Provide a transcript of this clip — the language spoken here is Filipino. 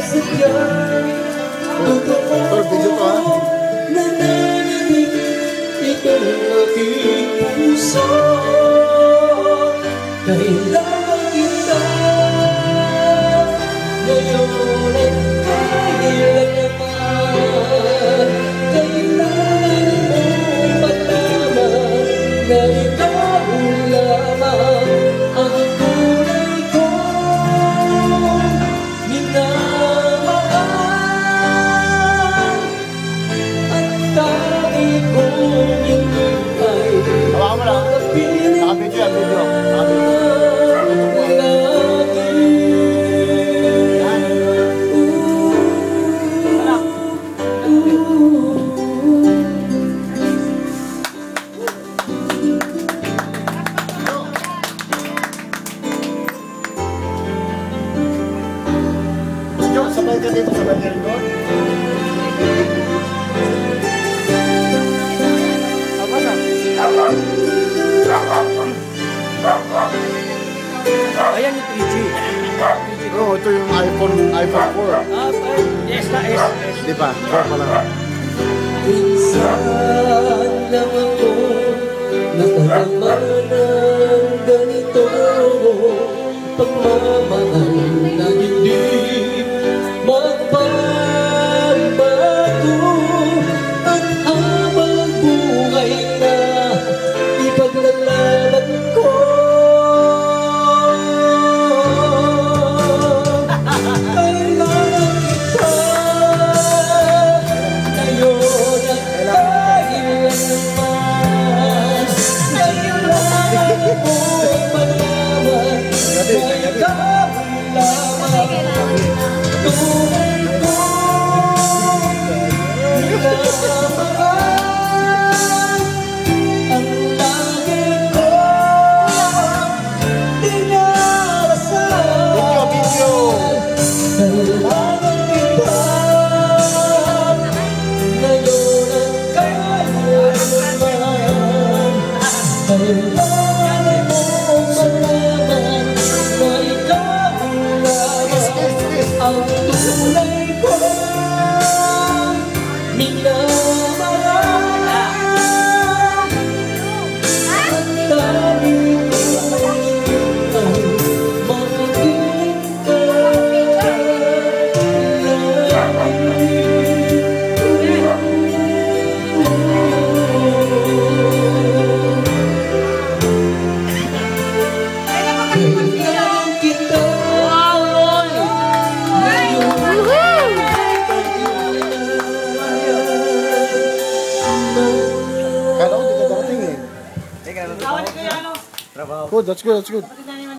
sadyang totoo. Nananabik itong aking puso. Kailangan kita ngayon at kailan naman. Kailangan mong malaman na ikaw lamang ang tunay kong minamahal. At tabi kong hinihintay makapiling ka lagi. Sabay ka dito, sabay ka rin doon. Ayan yung 3G. Oo, ito yung iPhone 4. Yes na, S. Di ba? 4 pa lang. Minsan lang ako nakarama ng ganito, pagmamahal na hindi magbabago. At habang buhay na ipaglalaban ko, kailangan kita ngayon at kailan naman. Kailangan mo malaman na ikaw lamang tunay kong minamahal. Ang lagi kong dinarasal. Kailangan kita ngayon at kailan naman. Kailangan mo malaman na ikaw lamang ang tunay kong minamahal. At tabi kong hinihintay makapiling ka lagi. Kailangan kita Kala ko di ka darating eh. Teka, ano? Good, that's good, that's good.